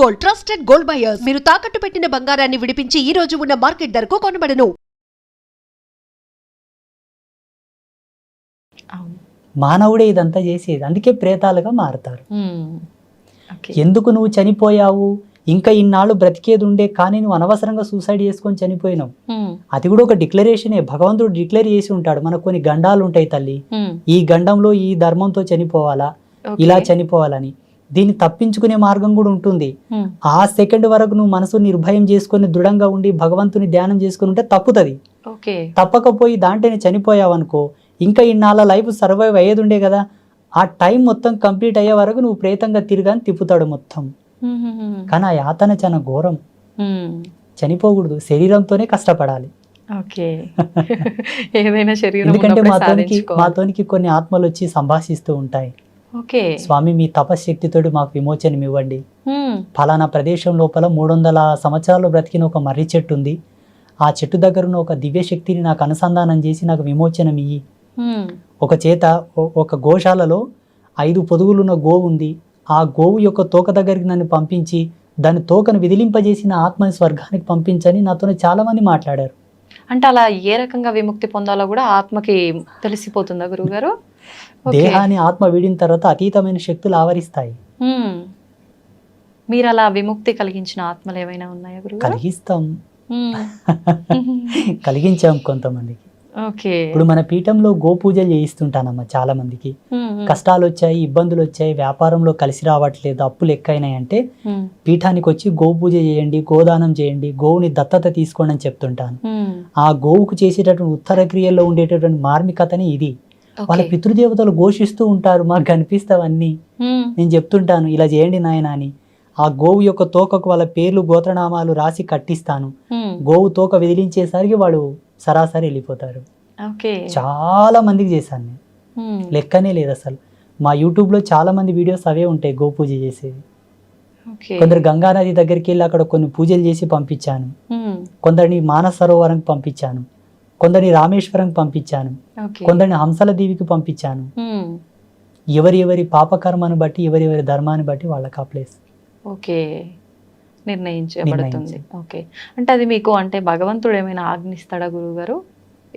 Gold, trusted gold buyers. మీరు తాకట్టు పెట్టిన బంగారాన్ని విడిపించి ఈ రోజు ఉన్న మార్కెట్ ధరకు కొనబడను. మానవుడే ఇదంతా చేసేది, అందుకే ప్రేతాలుగా మారుతారు. ఓకే. ఎందుకు నువ్వు చనిపోయావు, ఇంకా ఇన్నాళ్ళు బ్రతికేది ఉండే కానీ నువ్వు అనవసరంగా సూసైడ్ చేసుకొని చనిపోయినావు, అది కూడా ఒక డిక్లరేషనే. భగవంతుడు డిక్లేర్ చేసి ఉంటాడు, మనకు కొన్ని గండాలు ఉంటాయి తల్లి, ఈ గండంలో ఈ ధర్మంతో చనిపోవాలా, ఇలా చనిపోవాలని. దీన్ని తప్పించుకునే మార్గం కూడా ఉంటుంది. ఆ సెకండ్ వరకు నువ్వు మనసు నిర్భయం చేసుకుని దృఢంగా ఉండి భగవంతుని ధ్యానం చేసుకుని ఉంటే తప్పుతుంది. తప్పకపోయి దాంట్లోనే చనిపోయావు అనుకో, ఇంకా ఇన్నాళ్ళ లైఫ్ సర్వైవ్ అయ్యేది ఉండే కదా, ఆ టైం మొత్తం కంప్లీట్ అయ్యే వరకు నువ్వు ప్రేతంగా తిరగాని తిప్పుతాడు మొత్తం. కానీ ఆ యాతన చాలా ఘోరం. చనిపోకూడదు, శరీరంతోనే కష్టపడాలి. ఎందుకంటే మాతోనికి కొన్ని ఆత్మలు వచ్చి సంభాషిస్తూ ఉంటాయి. స్వామి మీ తపశక్తితోటి మాకు విమోచనం ఇవ్వండి, ఫలానా ప్రదేశం లోపల 300 సంవత్సరాలు బ్రతికిన ఒక మర్రి చెట్టు ఉంది, ఆ చెట్టు దగ్గర ఉన్న ఒక దివ్య శక్తిని నాకు అనుసంధానం చేసి నాకు విమోచనం ఇయ్యి. ఒక చేత ఒక గోశాలలో 5 పొదుగులున్న గోవు ఉంది, ఆ గోవు యొక్క తోక దగ్గరికి నన్ను పంపించి దాని తోకను విదిలింపజేసిన ఆత్మని స్వర్గానికి పంపించని నాతో చాలా మంది మాట్లాడారు. అంటే అలా ఏ రకంగా విముక్తి పొందాలో కూడా ఆత్మకి తెలిసిపోతుందా గురువుగారు? దేహాన్ని ఆత్మ వీడిన తర్వాత అతీతమైన శక్తులు ఆవరిస్తాయి. మీరు అలా విముక్తి కలిగించిన ఆత్మలు ఏమైనా ఉన్నాయా గురువు? కలిగిస్తాం, కలిగించాం కొంతమందికి. ఇప్పుడు మన పీఠంలో గోపూజలు చేయిస్తుంటానమ్మా చాలా మందికి. కష్టాలు వచ్చాయి, ఇబ్బందులు వచ్చాయి, వ్యాపారంలో కలిసి రావట్లేదు, అప్పులు ఎక్కువైనాయి అంటే పీఠానికి వచ్చి గోపూజ చేయండి, గోదానం చేయండి, గోవుని దత్తత తీసుకోండి అని చెప్తుంటాను. ఆ గోవుకు చేసేటటువంటి ఉత్తర క్రియల్లో ఉండేటటువంటి మార్మికతని ఇది. వాళ్ళ పితృదేవతలు ఘోషిస్తూ ఉంటారు, మాకు కనిపిస్తావన్నీ. నేను చెప్తుంటాను ఇలా చేయండి నాయన అని. ఆ గోవు యొక్క తోకకు వాళ్ళ పేర్లు గోత్రనామాలు రాసి కట్టిస్తాను. గోవు తోక విదిలించేసరికి వాడు సరాసరి వెళ్ళిపోతారు. చాలా మందికి చేశాను నేను, లెక్కనే లేదు అసలు. మా యూట్యూబ్ లో చాలా మంది వీడియోస్ అవే ఉంటాయి గోపూజ చేసేవి. కొందరు గంగానది దగ్గరికి వెళ్ళి అక్కడ కొన్ని పూజలు చేసి పంపించాను, కొందరిని మానస సరోవరంకి పంపించాను, కొందరిని రామేశ్వరంకి పంపించాను, కొందరిని హంసల దీవికి పంపించాను. ఎవరి పాపకర్మను బట్టి ఎవరి ధర్మాన్ని బట్టి వాళ్ళకి ఆ ప్లేస్ నిర్ణయించబడుతుంది. ఓకే. అంటే అది మీకు అంటే భగవంతుడు ఏమైనా ఆజ్ఞిస్తాడా గురువు గారు,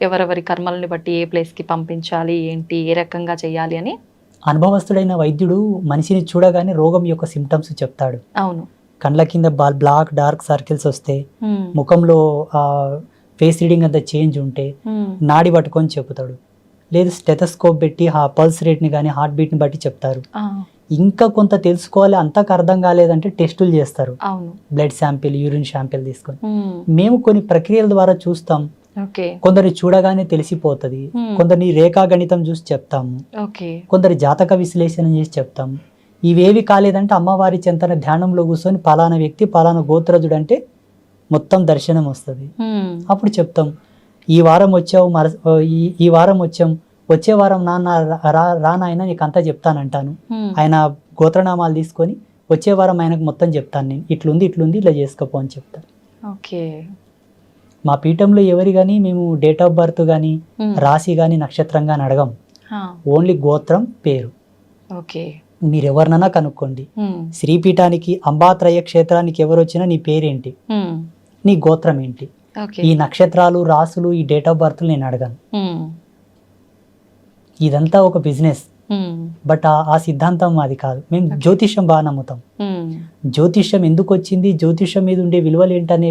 ఎవరెవరి కర్మల్ని బట్టి ఏ ప్లేస్ కి పంపించాలి, ఏంటి, ఏ రకంగా చేయాలి అని? అనుభవస్తుడైన వైద్యుడు మనిషిని చూడగానే రోగం యొక్క సిమ్టమ్స్ చెప్తాడు. అవును. కండ్ల కింద బ్లాక్ డార్క్ సర్కిల్స్ వస్తే, ముఖంలో ఫేస్ రీడింగ్ అంతా చేంజ్ ఉంటే నాడి పట్టుకొని చెప్తాడు. లేదు స్టెథోస్కోప్ పెట్టి పల్స్ రేట్ని కానీ హార్ట్ బీట్ని బట్టి చెప్తారు. ఇంకా కొంత తెలుసుకోవాలి, అంతకు అర్థం కాలేదంటే టెస్టులు చేస్తారు, బ్లడ్ శాంపిల్, యూరిన్ శాంపిల్ తీసుకొని. మేము కొన్ని ప్రక్రియల ద్వారా చూస్తాం. కొందరు చూడగానే తెలిసిపోతుంది, కొందరిని రేఖాగణితం చూసి చెప్తాము, కొందరు జాతక విశ్లేషణ చేసి చెప్తాము. ఇవేవి కాలేదంటే అమ్మవారి చెంతన ధ్యానంలో కూర్చొని పలానా వ్యక్తి పలానా గోత్రజుడు అంటే మొత్తం దర్శనం వస్తుంది. అప్పుడు చెప్తాం, ఈ వారం వచ్చావు, ఈ వారం వచ్చాం, వచ్చే వారం నాన్న రానాయన నీకు అంతా చెప్తానంటాను. ఆయన గోత్రనామాలు తీసుకొని వచ్చే వారం ఆయనకు మొత్తం చెప్తాను, నేను ఇట్లుంది ఇట్లా చేసుకోపో అని చెప్తాను. మా పీఠంలో ఎవరి కానీ మేము డేట్ ఆఫ్ బర్త్ కానీ రాశి కానీ నక్షత్రం కానీ అడగం, ఓన్లీ గోత్రం పేరు. మీరు ఎవరినైనా కనుక్కోండి, శ్రీపీఠానికి అంబాత్రయ క్షేత్రానికి ఎవరు వచ్చినా నీ పేరేంటి, నీ గోత్రం ఏంటి, ఈ నక్షత్రాలు రాసులు ఈ డేట్ ఆఫ్ బర్త్ నేను అడగను. ఇదంతా ఒక బిజినెస్, బట్ ఆ సిద్ధాంతం అది కాదు. మేము జ్యోతిష్యం బాగా నమ్ముతాం. జ్యోతిష్యం ఎందుకు వచ్చింది, జ్యోతిష్యం మీద ఉండే విలువలు ఏంటనే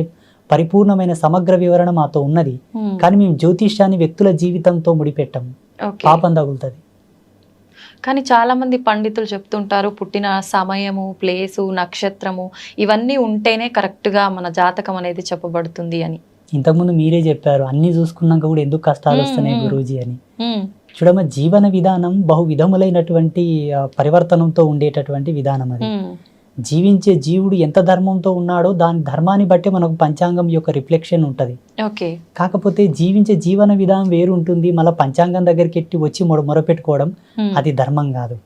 పరిపూర్ణమైన సమగ్ర వివరణ మాతో ఉన్నది. కానీ మేము జ్యోతిష్యాన్ని వ్యక్తుల జీవితంతో ముడిపెట్టాము, పాపం తగులుతుంది. కానీ చాలా మంది పండితులు చెప్తుంటారు, పుట్టిన సమయము, ప్లేసు, నక్షత్రము ఇవన్నీ ఉంటేనే కరెక్ట్ గా మన జాతకం అనేది చెప్పబడుతుంది అని. ఇంతకుముందు మీరే చెప్పారు, అన్ని చూసుకున్నాక కూడా ఎందుకు కష్టాలు వస్తున్నాయి గురూజీ అని. చూడమ్మ, జీవన విధానం బహు విధములైనటువంటి పరివర్తనంతో ఉండేటటువంటి విధానం అది. జీవించే జీవుడు ఎంత ధర్మంతో ఉన్నాడో దాని ధర్మాన్ని బట్టి మనకు పంచాంగం యొక్క రిఫ్లెక్షన్ ఉంటది. కాకపోతే జీవించే జీవన విధానం వేరు ఉంటుంది. మళ్ళీ పంచాంగం దగ్గరికి ఎట్టి వచ్చి మొరపెట్టుకోవడం అది ధర్మం కాదు.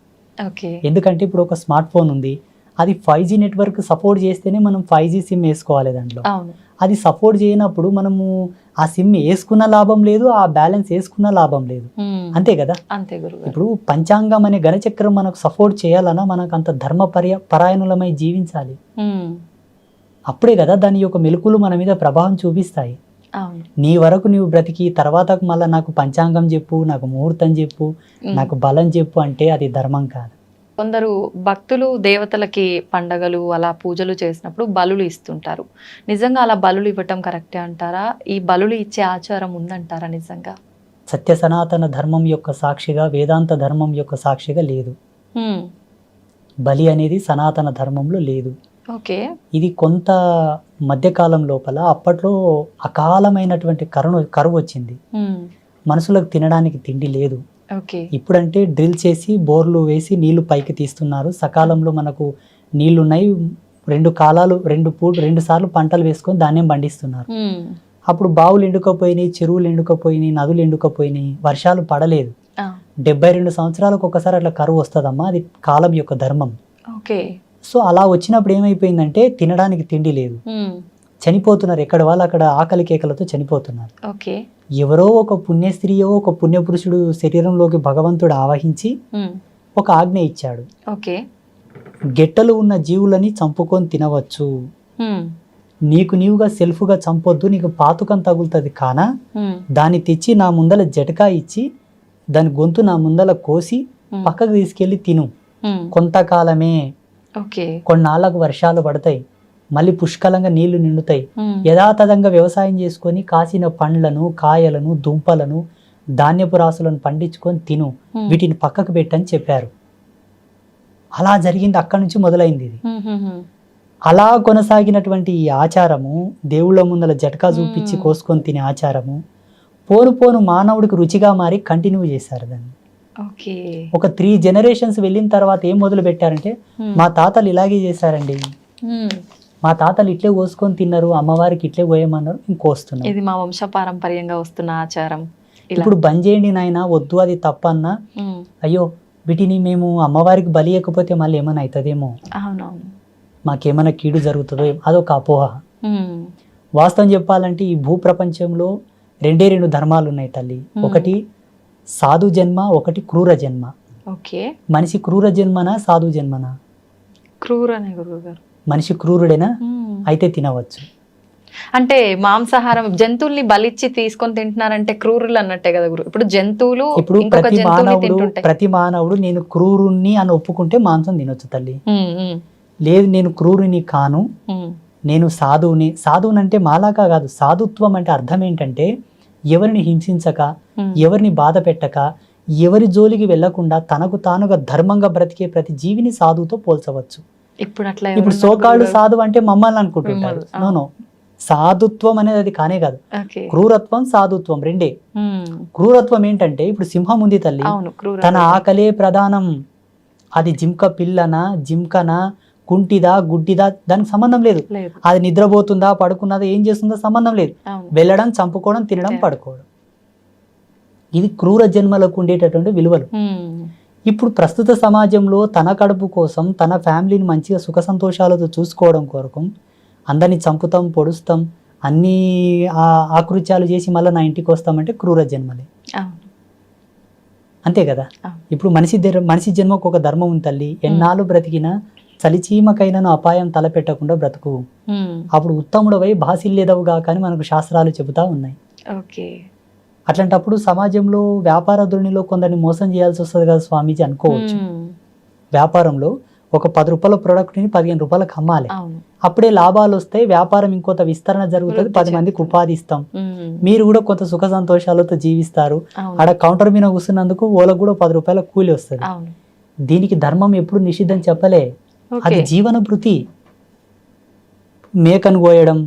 ఎందుకంటే ఇప్పుడు ఒక స్మార్ట్ ఫోన్ ఉంది, అది 5G నెట్వర్క్ సపోర్ట్ చేస్తేనే మనం 5G సిమ్ వేసుకోవాలి దాంట్లో. అది సపోర్ట్ చేయనప్పుడు మనము ఆ సిమ్ వేసుకున్న లాభం లేదు, ఆ బ్యాలెన్స్ వేసుకున్న లాభం లేదు. అంతే కదా. అంతే గురుగారు. ఇప్పుడు పంచాంగం అనే ఘనచక్రం మనకు సపోర్ట్ చేయాలన్నా మనకు అంత ధర్మ పరాయణులమై జీవించాలి. అప్పుడే కదా దాని యొక్క మెలకులు మన మీద ప్రభావం చూపిస్తాయి. నీ వరకు నీవు బ్రతికి తర్వాత మళ్ళీ నాకు పంచాంగం చెప్పు, నాకు ముహూర్తం చెప్పు, నాకు బలం చెప్పు అంటే అది ధర్మం కాదు. కొందరు భక్తులు దేవతలకి పండగలు అలా పూజలు చేసినప్పుడు బలులు ఇస్తుంటారు. నిజంగా అలా బలులు ఇవ్వటం కరెక్టే అంటారా? ఈ బలులు ఇచ్చే ఆచారం ఉందంటారా నిజంగా? సత్య సనాతన ధర్మం యొక్క సాక్షిగా, వేదాంత ధర్మం యొక్క సాక్షిగా లేదు. బలి అనేది సనాతన ధర్మంలో లేదు. ఓకే. ఇది కొంత మధ్యకాలం లోపల అప్పట్లో అకాలమైనటువంటి కరువు వచ్చింది. మనుషులకు తినడానికి తిండి లేదు. ఇప్పుడంటే డ్రిల్ చేసి బోర్లు వేసి నీళ్లు పైకి తీస్తున్నారు. సకాలంలో మనకు నీళ్లు ఉన్నాయి, 2 కాలాలు 2 సార్లు పంటలు వేసుకొని ధాన్యం పండిస్తున్నారు. అప్పుడు బావులు ఎండుకపోయినాయి, చెరువులు ఎండుకపోయినాయి, నదులు ఎండుకపోయినాయి, వర్షాలు పడలేదు. 72 సంవత్సరాలకు ఒకసారి అట్లా కరువు వస్తుందమ్మా, అది కాలం యొక్క ధర్మం. సో అలా వచ్చినప్పుడు ఏమైపోయిందంటే తినడానికి తిండి లేదు, చనిపోతున్నారు. ఎక్కడ వాళ్ళు అక్కడ ఆకలి కేకలతో చనిపోతున్నారు. ఎవరో ఒక పుణ్యస్త్రీయో ఒక పుణ్యపురుషుడు శరీరంలోకి భగవంతుడు ఆవహించి ఒక ఆజ్ఞ ఇచ్చాడు. గెట్టలు ఉన్న జీవులని చంపుకొని తినవచ్చు, నీకు నీవుగా సెల్ఫ్గా చంపొద్దు, నీకు పాతుకం తగులుతుంది కానా, దాన్ని తెచ్చి నా ముందల జటకా ఇచ్చి దాని గొంతు నా ముందల కోసి పక్కకు తీసుకెళ్లి తిను. కొంతకాలమే, కొన్నాళ్ళకు వర్షాలు పడతాయి, మళ్ళీ పుష్కలంగా నీళ్లు నిండుతాయి, యథాతథంగా వ్యవసాయం చేసుకొని కాసిన పండ్లను, కాయలను, దుంపలను, ధాన్యపు రాసులను పండించుకొని తిను, వీటిని పక్కకు పెట్టని చెప్పారు. అలా జరిగింది, అక్కడి నుంచి మొదలైంది ఇది. అలా కొనసాగినటువంటి ఈ ఆచారము, దేవుళ్ళ ముందల జటకా చూపించి కోసుకొని తినే ఆచారము పోను పోను మానవుడికి రుచిగా మారి కంటిన్యూ చేశారు దాన్ని. ఒక 3 జనరేషన్స్ వెళ్ళిన తర్వాత ఏం మొదలు పెట్టారంటే, మా తాతలు ఇలాగే చేశారండి, మా తాతలు ఇట్లే కోసుకొని తిన్నారు, అమ్మవారికి ఇట్లే కోయమన్నారు, ఇంకోస్తున్నారు, ఇది మా వంశ పారంపర్యంగా వస్తున్న ఆచారం. ఇప్పుడు బంద్ చేయండి నాయన, వద్దు అది తప్పన్నా, అయ్యో వీటిని మేము అమ్మవారికి బలి ఇవ్వకపోతే మళ్ళీ ఏమైనా అవుతుందేమో, మాకేమైనా కీడు జరుగుతుందో, అదొక అపోహ. వాస్తవం చెప్పాలంటే ఈ భూప్రపంచంలో 2 ధర్మాలు ఉన్నాయి తల్లి. ఒకటి సాధు జన్మ, ఒకటి క్రూర జన్మ. మనిషి క్రూర జన్మనా సాధు జన్మనా? క్రూరనే గురువుగారు. మనిషి క్రూరుడేనా? అయితే తినవచ్చు. అంటే మాంసాహారం జంతువుల్ని బలిచ్చి తీసుకొని తింటున్నారంటే క్రూరులు అన్నట్టే కదా గురు. ఇప్పుడు జంతువులు, ఇప్పుడు ప్రతి మానవుడు నేను క్రూరుణ్ణి అని ఒప్పుకుంటే మాంసం తినొచ్చు తల్లి. లేదు నేను క్రూరుని కాను, నేను సాధువుని. సాధువుని అంటే మాలాగా కాదు, సాధుత్వం అంటే అర్థం ఏంటంటే ఎవరిని హింసించక, ఎవరిని బాధ పెట్టక, ఎవరి జోలికి వెళ్లకుండా తనకు తానుగా ధర్మంగా బ్రతికే ప్రతి జీవిని సాధువుతో పోల్చవచ్చు. ఇప్పుడు సోకాళ్ళు సాధువు అంటే మమ్మల్ని అనుకుంటుంటారు. నో, సాధుత్వం అనేది అది కానే కాదు. క్రూరత్వం, సాధుత్వం రెండే. క్రూరత్వం ఏంటంటే ఇప్పుడు సింహం ఉంది తల్లి, తన ఆకలే ప్రధానం. అది జింక పిల్లనా, జింకనా, కుంటిదా, గుడ్డిదా, దానికి సంబంధం లేదు. అది నిద్రపోతుందా, పడుకున్నదా, ఏం చేస్తుందా సంబంధం లేదు. వెళ్ళడం, చంపుకోవడం, తినడం, పడుకోవడం, ఇది క్రూర జన్మలకు ఉండేటటువంటి విలువలు. ఇప్పుడు ప్రస్తుత సమాజంలో తన కడుపు కోసం, తన ఫ్యామిలీని మంచిగా సుఖ సంతోషాలతో చూసుకోవడం కొరకు అందరినీ చంపుతాం, పొడుస్తాం, అన్ని ఆకృత్యాలు చేసి మళ్ళీ నా ఇంటికి వస్తామంటే క్రూర జన్మలే. అంతే కదా. ఇప్పుడు మనిషి జన్మకు ఒక ధర్మం ఉంది తల్లి. ఎన్నాళ్ళు బ్రతికినా చలిచీమకైనను అపాయం తలపెట్టకుండా బ్రతుకు, అప్పుడు ఉత్తముడవై బాసిల్లేదవుగా కానీ మనకు శాస్త్రాలు చెబుతా ఉన్నాయి. అట్లాంటప్పుడు సమాజంలో వ్యాపార ధోరణిలో కొందరిని మోసం చేయాల్సి వస్తుంది కదా స్వామీజీ అనుకోవచ్చు. వ్యాపారంలో ఒక 10 రూపాయల ప్రోడక్ట్ని 15 రూపాయలకు అమ్మాలి, అప్పుడే లాభాలు వస్తాయి, వ్యాపారం ఇంకొంత విస్తరణ జరుగుతుంది, 10 మందికి ఉపాధి ఇస్తాం, మీరు కూడా కొంత సుఖ సంతోషాలతో జీవిస్తారు. ఆడ కౌంటర్ మీద కూర్చున్నందుకు వాళ్ళకు కూడా 10 రూపాయల కూలి వస్తుంది. దీనికి ధర్మం ఎప్పుడు నిషిద్ధం చెప్పలే, అది జీవన భృతి. మేకను కోయడం,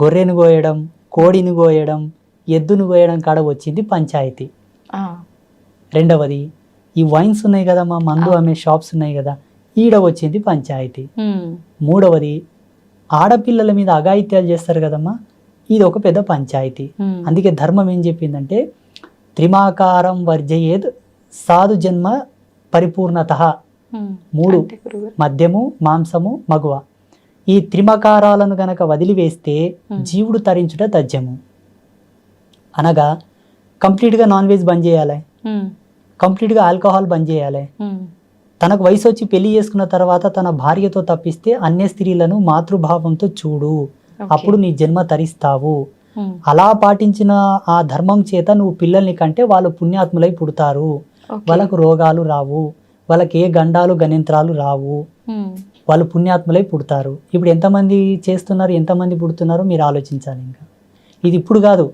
గొర్రెను కోయడం, కోడిని కోయడం, ఎద్దును కోయడం కాడ వచ్చింది పంచాయతీ. రెండవది ఈ వైన్స్ ఉన్నాయి కదా, మా మందు అమ్మే షాప్స్ ఉన్నాయి కదా, ఈడ వచ్చింది పంచాయతీ. మూడవది ఆడపిల్లల మీద అఘాయిత్యాలు చేస్తారు కదమ్మా, ఇది ఒక పెద్ద పంచాయతీ. అందుకే ధర్మం ఏం చెప్పిందంటే త్రిమాకారం వర్జయేద్ సాధు జన్మ పరిపూర్ణత. 3 మద్యము, మాంసము, మగువ, ఈ త్రిమకారాలను గనక వదిలివేస్తే జీవుడు తరించుట తథ్యము. అనగా కంప్లీట్గా నాన్ వెజ్ బంద్ చేయాలి, కంప్లీట్గా ఆల్కహాల్ బంద్ చేయాలి. తనకు వయసు వచ్చి పెళ్లి చేసుకున్న తర్వాత తన భార్యతో తప్పిస్తే అన్య స్త్రీలను మాతృభావంతో చూడు, అప్పుడు నీ జన్మ తరిస్తావు. అలా పాటించిన ఆ ధర్మం చేత నువ్వు పిల్లల్ని కంటే వాళ్ళు పుణ్యాత్ములై పుడతారు, వాళ్ళకు రోగాలు రావు, వాళ్ళకి ఏ గండాలు గణింత్రాలు రావు, వాళ్ళు పుణ్యాత్ములై పుడతారు. ఇప్పుడు ఎంతమంది చేస్తున్నారు, ఎంతమంది పుడుతున్నారో మీరు ఆలోచించాలి. ఇంకా ఇది ఇప్పుడు కాదు,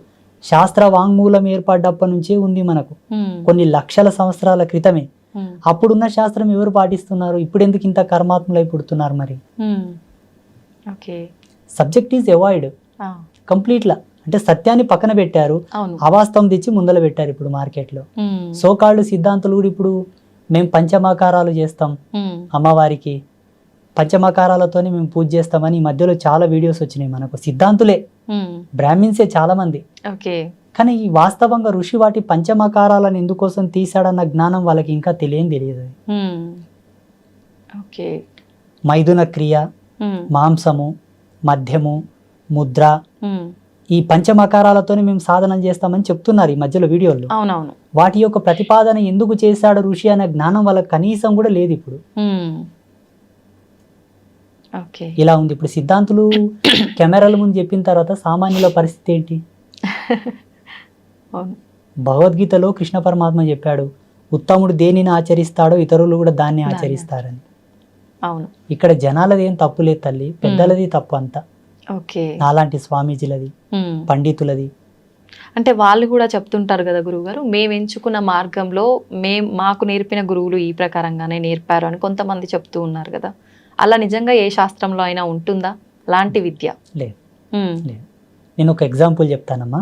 శాస్త్ర వాంగ్మూలం ఏర్పడ్డప్పటి నుంచే ఉంది మనకు, కొన్ని లక్షల సంవత్సరాల క్రితమే. అప్పుడున్న శాస్త్రం ఎవరు పాటిస్తున్నారు, ఇప్పుడు ఎందుకు ఇంత కర్మాత్ములై పుడుతున్నారు? మరి సబ్జెక్ట్ ఈజ్ అవాయిడ్ కంప్లీట్లా. అంటే సత్యాన్ని పక్కన పెట్టారు, అవాస్తవం తెచ్చి ముందల పెట్టారు ఇప్పుడు మార్కెట్లో. సోకాళ్ళు సిద్ధాంతులు కూడా ఇప్పుడు మేము పంచమాకారాలు చేస్తాం అమ్మవారికి, పంచమకారాలతోనే మేము పూజ చేస్తామని ఈ మధ్యలో చాలా వీడియోస్ వచ్చినాయి మనకు. సిద్ధాంతులే, బ్రాహ్మిన్సే చాలా మంది. కానీ ఈ వాస్తవంగా ఋషి వాటి పంచమకారాలను ఎందుకోసం తీశాడన్న జ్ఞానం వాళ్ళకి ఇంకా తెలియదు. మైథున క్రియ, మాంసము, మద్యము, ముద్ర, ఈ పంచమకారాలతోనే మేము సాధన చేస్తామని చెప్తున్నారు ఈ మధ్యలో వీడియోల్లో. వాటి యొక్క ప్రతిపాదన ఎందుకు చేశాడు ఋషి అనే జ్ఞానం వాళ్ళకి కనీసం కూడా లేదు ఇప్పుడు. ఇలా ఉంది ఇప్పుడు. సిద్ధాంతులు కెమెరాల ముందు చెప్పిన తర్వాత సామాన్యుల పరిస్థితి ఏంటి? భగవద్గీతలో కృష్ణ పరమాత్మ చెప్పాడు, ఉత్తముడు దేనిని ఆచరిస్తాడో ఇతరులు కూడా దాన్ని ఆచరిస్తారని. ఇక్కడ జనాలది ఏం తప్పు లేదు తల్లి, పెద్దలది తప్పు అంతా. నాలాంటి స్వామీజీలది, పండితులది. అంటే వాళ్ళు కూడా చెప్తుంటారు కదా గురువుగారు, మేము ఎంచుకున్న మార్గంలో మాకు నేర్పిన గురువులు ఈ ప్రకారంగానే నేర్పారు అని కొంతమంది చెప్తూ ఉన్నారు కదా. అలా నిజంగా ఏ శాస్త్రంలో అయినా ఉంటుందా అలాంటి విద్య? లేదు. నేను ఒక ఎగ్జాంపుల్ చెప్తానమ్మా.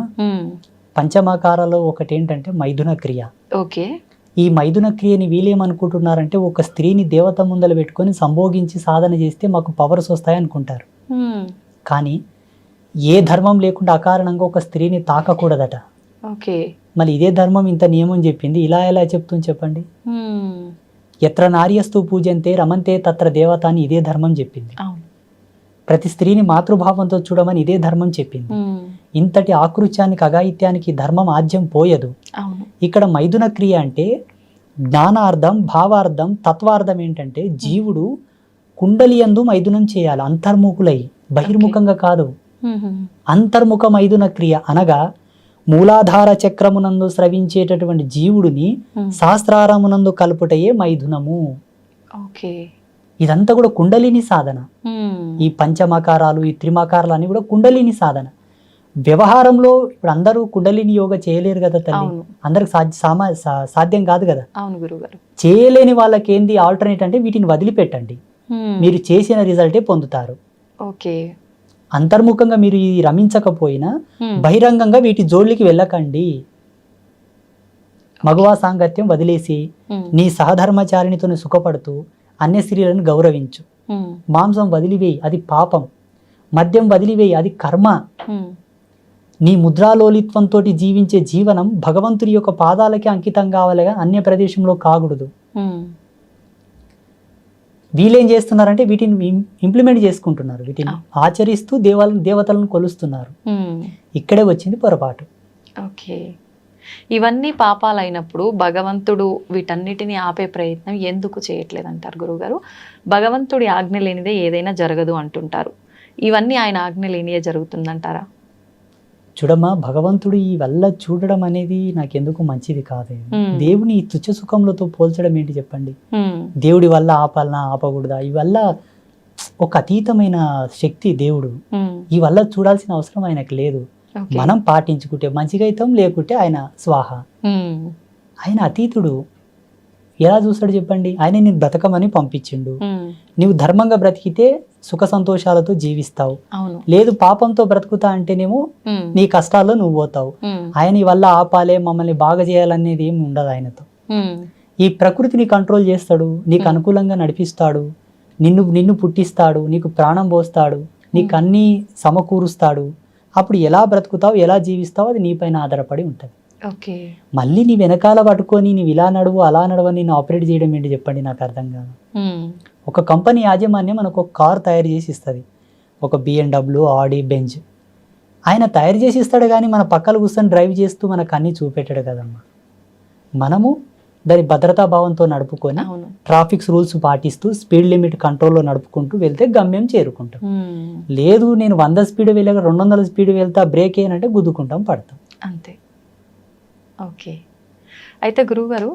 పంచమకారాలో ఒకటి ఏంటంటే మైథున క్రియ. ఈ మైథున క్రియని వీళ్ళేమనుకుంటున్నారంటే ఒక స్త్రీని దేవత ముందల పెట్టుకొని సంభోగించి సాధన చేస్తే మాకు పవర్స్ వస్తాయి అనుకుంటారు. కానీ ఏ ధర్మం లేకుండా అకారణంగా ఒక స్త్రీని తాకకూడదట. మళ్ళీ ఇదే ధర్మం ఇంత నియమం చెప్పింది, ఇలా ఎలా చెప్తుంది చెప్పండి? ఎత్ర నార్యస్తు పూజంతే రమంతే తత్ర దేవత అని ఇదే ధర్మం చెప్పింది. ప్రతి స్త్రీని మాతృభావంతో చూడమని ఇదే ధర్మం చెప్పింది. ఇంతటి ఆకృత్యానికి అఘాయిత్యానికి ధర్మం ఆద్యం పోయదు. ఇక్కడ మైథున క్రియ అంటే జ్ఞానార్థం, భావార్థం, తత్వార్థం ఏంటంటే జీవుడు కుండలియందు మైథునం చేయాలి, అంతర్ముఖులై, బహిర్ముఖంగా కాదు. అంతర్ముఖ మైథున క్రియ అనగా మూలాధార చక్రమునందు స్రవించేటటువంటి జీవుడిని శాస్త్రారమునందు కలుపుటయే మైథునము. ఇదంతా కూడా కుండలిని సాధన. ఈ పంచమకారాలు, ఈ త్రిమకారాలు అన్ని కూడా కుండలిని సాధన. వ్యవహారంలో ఇప్పుడు అందరూ కుండలిని యోగా చేయలేరు కదా తల్లి, అందరికి సాధ్యం కాదు కదా. చేయలేని వాళ్ళకి ఏంది ఆల్టర్నేట్ అంటే వీటిని వదిలిపెట్టండి, మీరు చేసిన రిజల్టే పొందుతారు. అంతర్ముఖంగా మీరు ఇది రమించకపోయినా బహిరంగంగా వీటి జోళ్ళకి వెళ్ళకండి. మగవా సాంగత్యం వదిలేసి నీ సహధర్మచారిణితో సుఖపడుతూ అన్య స్త్రీలను గౌరవించు. మాంసం వదిలివేయి, అది పాపం. మద్యం వదిలివేయి, అది కర్మ. నీ ముద్రాలోలిత్వంతో జీవించే జీవనం భగవంతుడి యొక్క పాదాలకి అంకితం కావాలిగా, అన్య ప్రదేశంలో కాకూడదు. వీళ్ళేం చేస్తున్నారంటే వీటిని ఇంప్లిమెంట్ చేసుకుంటున్నారు, వీటిని ఆచరిస్తూ దేవతలను కొలుస్తున్నారు. ఇక్కడే వచ్చింది పొరపాటు. ఇవన్నీ పాపాలైనప్పుడు భగవంతుడు వీటన్నిటిని ఆపే ప్రయత్నం ఎందుకు చేయట్లేదు అంటారు గురువుగారు? భగవంతుడి ఆజ్ఞ లేనిదే ఏదైనా జరగదు అంటుంటారు. ఇవన్నీ ఆయన ఆజ్ఞ లేనిదే జరుగుతుందంటారా? చూడమ్మా, భగవంతుడు ఈ వల్ల చూడడం అనేది నాకెందుకు మంచిది కాదు. దేవుని ఈ తుచ్చ సుఖములతో పోల్చడం ఏంటి చెప్పండి? దేవుడి వల్ల ఆపాలనా, ఆపకూడదా? ఈ వల్ల ఒక అతీతమైన శక్తి దేవుడు. ఈ వల్ల చూడాల్సిన అవసరం ఆయనకు లేదు. మనం పాటించుకుంటే మంచిగా అవుతాం, లేకుంటే ఆయన స్వాహ. ఆయన అతీతుడు. ఎలా చూస్తాడు చెప్పండి? ఆయన నేను బ్రతకమని పంపించిండు. నువ్వు ధర్మంగా బ్రతికితే సుఖ సంతోషాలతో జీవిస్తావు, లేదు పాపంతో బ్రతుకుతా అంటేనేమో నీ కష్టాల్లో నువ్వు పోతావు. ఆయన వల్ల ఆపాలే, మమ్మల్ని బాగా చేయాలనేది ఏమి ఉండదు ఆయనతో. ఈ ప్రకృతిని కంట్రోల్ చేస్తాడు, నీకు అనుకూలంగా నడిపిస్తాడు, నిన్ను పుట్టిస్తాడు, నీకు ప్రాణం పోస్తాడు, నీకు అన్ని సమకూరుస్తాడు. అప్పుడు ఎలా బ్రతుకుతావు, ఎలా జీవిస్తావు అది నీపైన ఆధారపడి ఉంటుంది. మళ్ళీ నీ వెనకాల పట్టుకొని నీవు ఇలా నడువు అలా నడవని నేను ఆపరేట్ చేయడం ఏంటి చెప్పండి? నాకు అర్థం కాదు. ఒక కంపెనీ యాజమాన్యం మనకు ఒక కార్ తయారు చేసి ఇస్తుంది, ఒక BMW, ఆడి, బెంజ్ ఆయన తయారు చేసి ఇస్తాడు, కానీ మన పక్కన కూర్చొని డ్రైవ్ చేస్తూ మనకు అన్నీ చూపెట్టాడు కదమ్మా. మనము దాని భద్రతా భావంతో నడుపుకొని అవును. ట్రాఫిక్స్ రూల్స్ పాటిస్తూ స్పీడ్ లిమిట్ కంట్రోల్లో నడుపుకుంటూ వెళ్తే గమ్యం చేరుకుంటాం. లేదు నేను 100 స్పీడ్ వెళ్ళాక 200 స్పీడ్ వెళ్తా బ్రేక్ ఏనంటే గుద్దుకుంటాం, పడతాం. అంతే. ఓకే. అయితే గురువుగారు,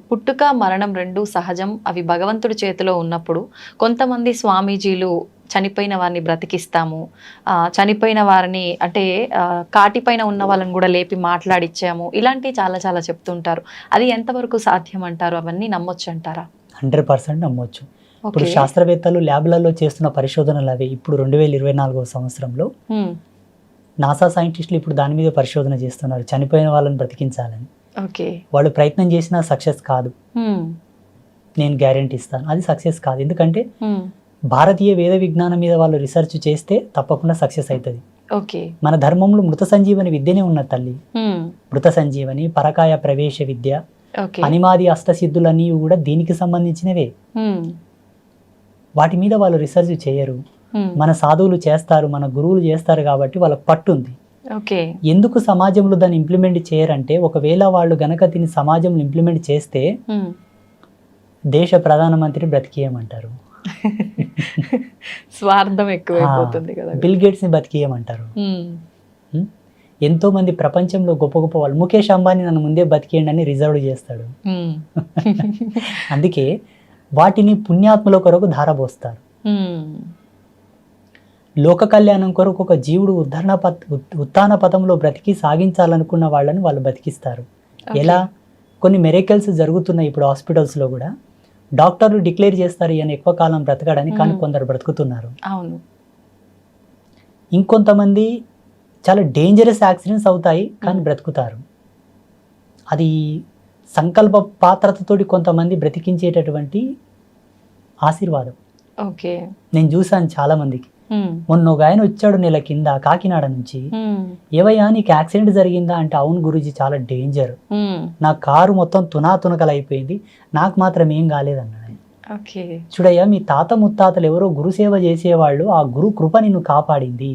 పుట్టుక మరణం రెండు సహజం, అవి భగవంతుడి చేతిలో ఉన్నప్పుడు కొంతమంది స్వామీజీలు చనిపోయిన వారిని బ్రతికిస్తాము, చనిపోయిన వారిని అంటే కాటిపైన ఉన్న వాళ్ళని కూడా లేపి మాట్లాడిచ్చాము, ఇలాంటివి చాలా చాలా చెప్తుంటారు. అది ఎంతవరకు సాధ్యం అంటారు? అవన్నీ నమ్మొచ్చు అంటారా? 100% నమ్మొచ్చు. ఇప్పుడు శాస్త్రవేత్తలు ల్యాబ్లలో చేస్తున్న పరిశోధనలు అవి ఇప్పుడు 2024 సంవత్సరంలో నాసా సైంటిస్టులు ఇప్పుడు దాని మీద పరిశోధన చేస్తున్నారు, చనిపోయిన వాళ్ళని బ్రతికించాలని. వాళ్ళు ప్రయత్నం చేసినా సక్సెస్ కాదు, నేను గ్యారెంటీ ఇస్తాను, అది సక్సెస్ కాదు. ఎందుకంటే భారతీయ వేద విజ్ఞానం మీద వాళ్ళు రీసెర్చ్ చేస్తే తప్పకుండా సక్సెస్ అవుతుంది. మన ధర్మంలో మృత సంజీవని విద్యనే ఉన్నది తల్లి. మృత సంజీవని, పరకాయ ప్రవేశ విద్య, అనిమాది అష్టసిద్ధులన్నీ కూడా దీనికి సంబంధించినవే. వాటి మీద వాళ్ళు రీసెర్చ్ చేయరు, మన సాధువులు చేస్తారు, మన గురువులు చేస్తారు, కాబట్టి వాళ్ళకి పట్టుంది. ఎందుకు సమాజంలో దాన్ని ఇంప్లిమెంట్ చేయరంటే, ఒకవేళ వాళ్ళు గనక దీన్ని సమాజంలో ఇంప్లిమెంట్ చేస్తే దేశ ప్రధానమంత్రి బ్రతికేయమంటారు, స్వార్థం ఎక్కువైపోతుంది కదా, బిల్ గేట్స్ ని బతికేయమంటారు. ఎంతో మంది ప్రపంచంలో గొప్ప గొప్ప వాళ్ళు, ముఖేష్ అంబానీ నన్ను ముందే బతికేయండి అని రిజర్వ్ చేస్తాడు. అందుకే వాటిని పుణ్యాత్మల కొరకు ధారపోస్తారు. లోక కళ్యాణం కొరకు ఒక జీవుడు ఉత్థాన పథంలో బ్రతికి సాగించాలనుకున్న వాళ్ళని వాళ్ళు బతికిస్తారు. ఎలా? కొన్ని మెరేకల్స్ జరుగుతున్నాయి ఇప్పుడు హాస్పిటల్స్లో కూడా. డాక్టర్లు డిక్లేర్ చేస్తారు ఈయన ఎక్కువ కాలం బ్రతకడని, కానీ కొందరు బ్రతుకుతున్నారు. అవును. ఇంకొంతమంది చాలా డేంజరస్ యాక్సిడెంట్స్ అవుతాయి కానీ బ్రతుకుతారు. అది సంకల్ప పాత్రతతోటి కొంతమంది బ్రతికించేటటువంటి ఆశీర్వాదం. నేను చూసాను చాలా మందికి. మొన్న ఒక ఆయన వచ్చాడు నెల కింద కాకినాడ నుంచి, ఏవయ్యా నీకు యాక్సిడెంట్ జరిగిందా అంటే, అవును గురూజీ చాలా డేంజర్, నా కారు మొత్తం తునాతునకలు అయిపోయింది, నాకు మాత్రం ఏం కాలేదన్నాడు. చూడయ్యా, మీ తాత ముత్తాతలు ఎవరో గురుసేవ చేసేవాళ్ళు, ఆ గురు కృప నిన్ను కాపాడింది.